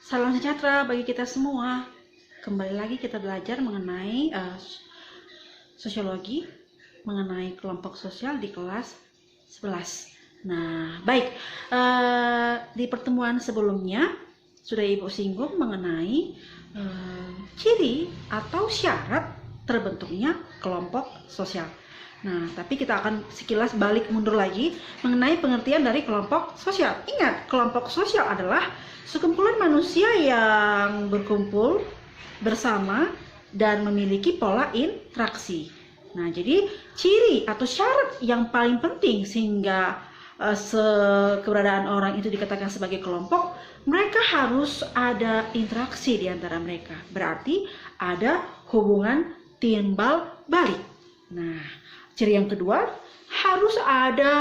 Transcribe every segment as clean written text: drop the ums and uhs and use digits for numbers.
Salam sejahtera bagi kita semua. Kembali lagi kita belajar mengenai sosiologi, mengenai kelompok sosial di kelas 11. Nah, baik. Di pertemuan sebelumnya sudah Ibu singgung mengenai ciri atau syarat terbentuknya kelompok sosial. Nah, tapi kita akan sekilas balik mundur lagi mengenai pengertian dari kelompok sosial. Ingat, kelompok sosial adalah sekumpulan manusia yang berkumpul bersama dan memiliki pola interaksi. Nah, jadi ciri atau syarat yang paling penting sehingga keberadaan orang itu dikatakan sebagai kelompok, mereka harus ada interaksi di antara mereka. Berarti ada hubungan timbal balik. Nah, ciri yang kedua, harus ada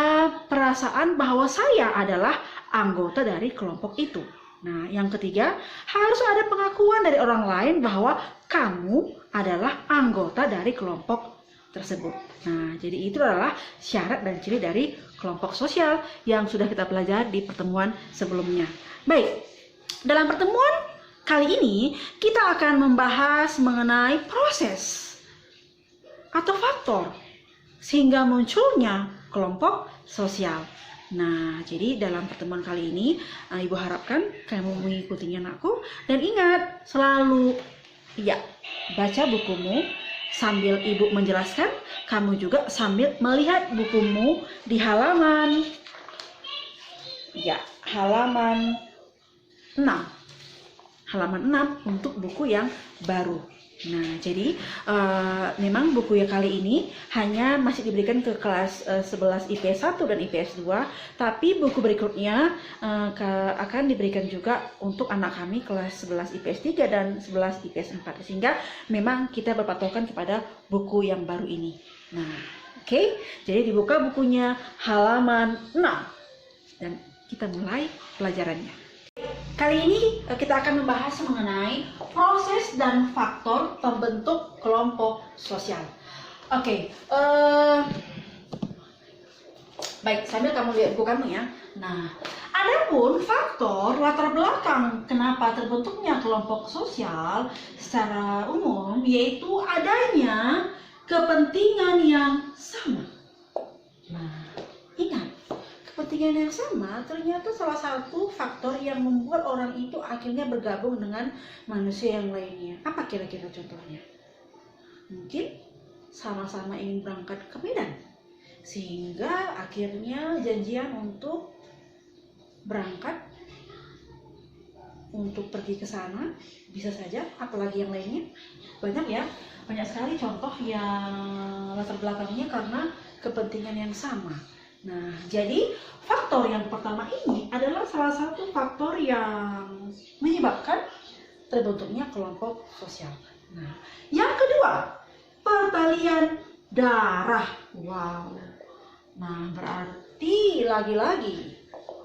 perasaan bahwa saya adalah anggota dari kelompok itu. Nah, yang ketiga, harus ada pengakuan dari orang lain bahwa kamu adalah anggota dari kelompok tersebut. Nah, jadi itu adalah syarat dan ciri dari kelompok sosial yang sudah kita pelajari di pertemuan sebelumnya. Baik, dalam pertemuan kali ini kita akan membahas mengenai proses atau faktor sehingga munculnya kelompok sosial. Nah, jadi dalam pertemuan kali ini Ibu harapkan kamu mengikutinya, anakku, dan ingat selalu baca bukumu sambil Ibu menjelaskan, kamu juga sambil melihat bukumu di halaman halaman 6. Halaman 6 untuk buku yang baru. Nah, jadi memang buku yang kali ini hanya masih diberikan ke kelas 11 IPS 1 dan IPS 2, tapi buku berikutnya akan diberikan juga untuk anak kami kelas 11 IPS 3 dan 11 IPS 4, sehingga memang kita berpatokan kepada buku yang baru ini. Nah, oke. Jadi dibuka bukunya halaman 6 dan kita mulai pelajarannya. Kali ini kita akan membahas mengenai proses dan faktor pembentuk kelompok sosial. Oke, baik, sambil kamu lihat buku kamu ya. Nah, adapun faktor latar belakang kenapa terbentuknya kelompok sosial secara umum yaitu adanya kepentingan yang sama. Nah, ingat, kepentingan yang sama ternyata salah satu faktor yang membuat orang itu akhirnya bergabung dengan manusia yang lainnya. Apa kira-kira contohnya? Mungkin sama-sama ingin berangkat ke Medan, sehingga akhirnya janjian untuk berangkat untuk pergi ke sana. Bisa saja, apalagi yang lainnya. Banyak sekali contoh yang latar belakangnya karena kepentingan yang sama. Nah, jadi faktor yang pertama ini adalah salah satu faktor yang menyebabkan terbentuknya kelompok sosial. Nah, yang kedua, pertalian darah. Wow. Nah, berarti lagi-lagi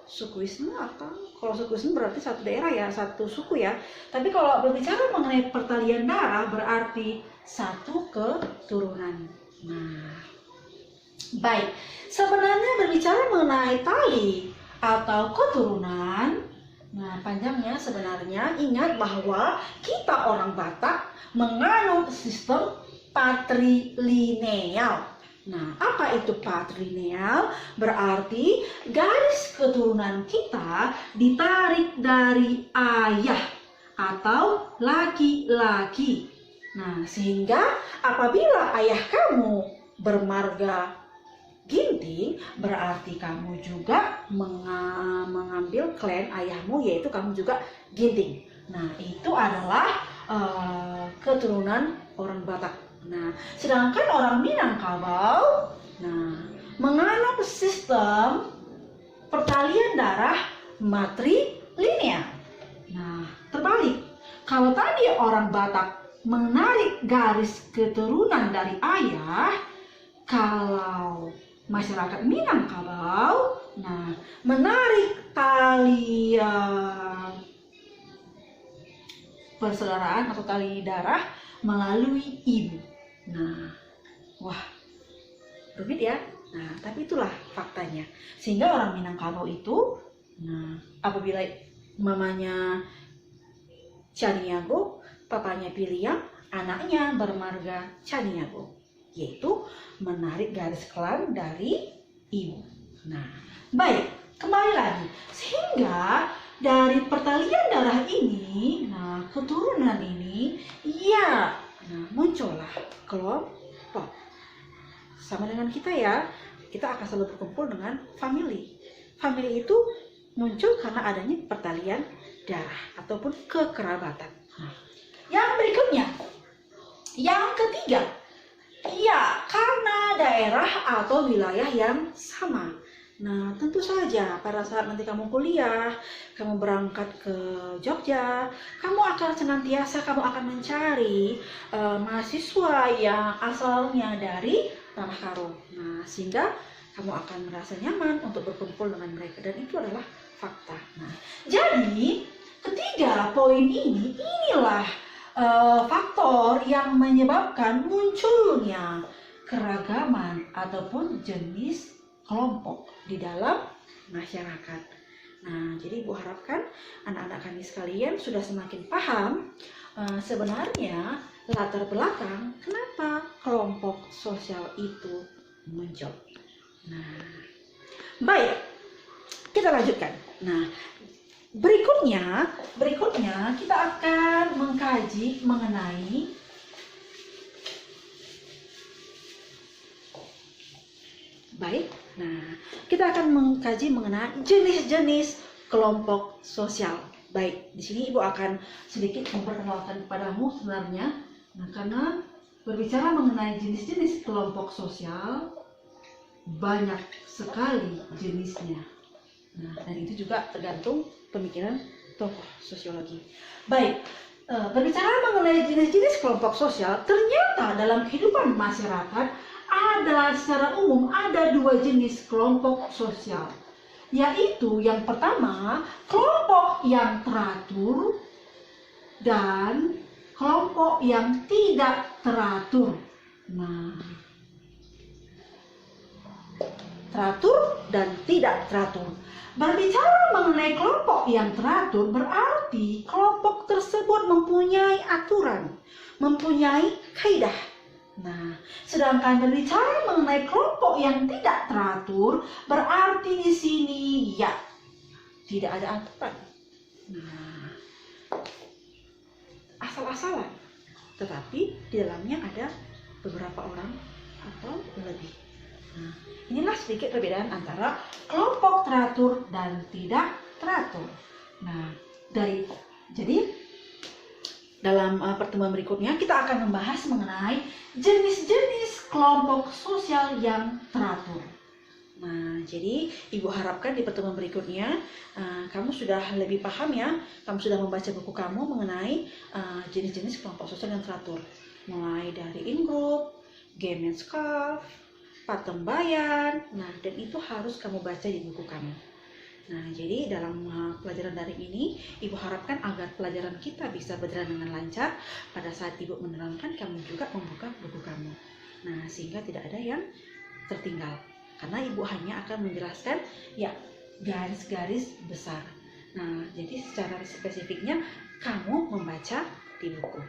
sukuisme, atau kalau sukuisme berarti satu daerah ya, satu suku ya. Tapi kalau berbicara mengenai pertalian darah berarti satu keturunan. Nah, baik, sebenarnya berbicara mengenai tali atau keturunan, nah panjangnya sebenarnya ingat bahwa kita orang Batak menganut sistem patrilineal. Nah, apa itu patrilineal? Berarti garis keturunan kita ditarik dari ayah atau laki-laki. Nah, sehingga apabila ayah kamu bermarga Ginting, berarti kamu juga mengambil klan ayahmu, yaitu kamu juga Ginting. Nah, itu adalah keturunan orang Batak. Nah, sedangkan orang Minangkabau, menganut sistem pertalian darah matrilineal. Nah, terbalik. Kalau tadi orang Batak menarik garis keturunan dari ayah, kalau masyarakat Minangkabau, menarik tali persaudaraan atau tali darah melalui ibu. Nah, wah, rumit ya. Nah, tapi itulah faktanya. Sehingga orang Minangkabau itu, apabila mamanya Caniago, papanya Piliang, anaknya bermarga Caniago, yaitu menarik garis klan dari ibu. Nah, baik, kembali lagi. Sehingga dari pertalian darah ini, nah keturunan ini, ya, nah muncullah kelompok. Sama dengan kita ya, kita akan selalu berkumpul dengan family. Family itu muncul karena adanya pertalian darah ataupun kekerabatan. Nah, yang berikutnya, yang ketiga, ya karena daerah atau wilayah yang sama. Nah, tentu saja pada saat nanti kamu kuliah, kamu berangkat ke Jogja, kamu akan mencari mahasiswa yang asalnya dari Tanah Karo. Nah, sehingga kamu akan merasa nyaman untuk berkumpul dengan mereka, dan itu adalah fakta. Nah, jadi ketiga poin inilah faktor yang menyebabkan munculnya keragaman ataupun jenis kelompok di dalam masyarakat. Nah, jadi Ibu harapkan anak-anak kami sekalian sudah semakin paham sebenarnya latar belakang kenapa kelompok sosial itu muncul. Nah, baik, kita lanjutkan. Nah, berikutnya kita akan mengkaji mengenai kita akan mengkaji mengenai jenis-jenis kelompok sosial. Baik, di sini Ibu akan sedikit memperkenalkan kepadamu sebenarnya. Nah, karena berbicara mengenai jenis-jenis kelompok sosial, banyak sekali jenisnya. Nah, dan itu juga tergantung pemikiran tokoh sosiologi. Baik, berbicara mengenai jenis-jenis kelompok sosial, ternyata dalam kehidupan masyarakat secara umum ada dua jenis kelompok sosial, yaitu yang pertama kelompok yang teratur dan kelompok yang tidak teratur. Nah, teratur dan tidak teratur. Berbicara mengenai kelompok yang teratur berarti kelompok tersebut mempunyai aturan, mempunyai kaidah. Nah, sedangkan berbicara mengenai kelompok yang tidak teratur berarti di sini ya tidak ada aturan. Nah, asal-asalan, tetapi di dalamnya ada beberapa orang atau lebih. Nah, inilah sedikit perbedaan antara kelompok teratur dan tidak teratur. Nah, jadi dalam pertemuan berikutnya kita akan membahas mengenai jenis-jenis kelompok sosial yang teratur. Nah, jadi Ibu harapkan di pertemuan berikutnya kamu sudah lebih paham ya, kamu sudah membaca buku kamu mengenai jenis-jenis kelompok sosial yang teratur. Mulai dari in-group, Gemeinschaft, Patembayan, nah dan itu harus kamu baca di buku kamu. Nah, jadi dalam pelajaran daring ini, Ibu harapkan agar pelajaran kita bisa berjalan dengan lancar. Pada saat Ibu menerangkan, kamu juga membuka buku kamu. Nah, sehingga tidak ada yang tertinggal. Karena Ibu hanya akan menjelaskan, ya, garis-garis besar. Nah, jadi secara spesifiknya, kamu membaca di buku.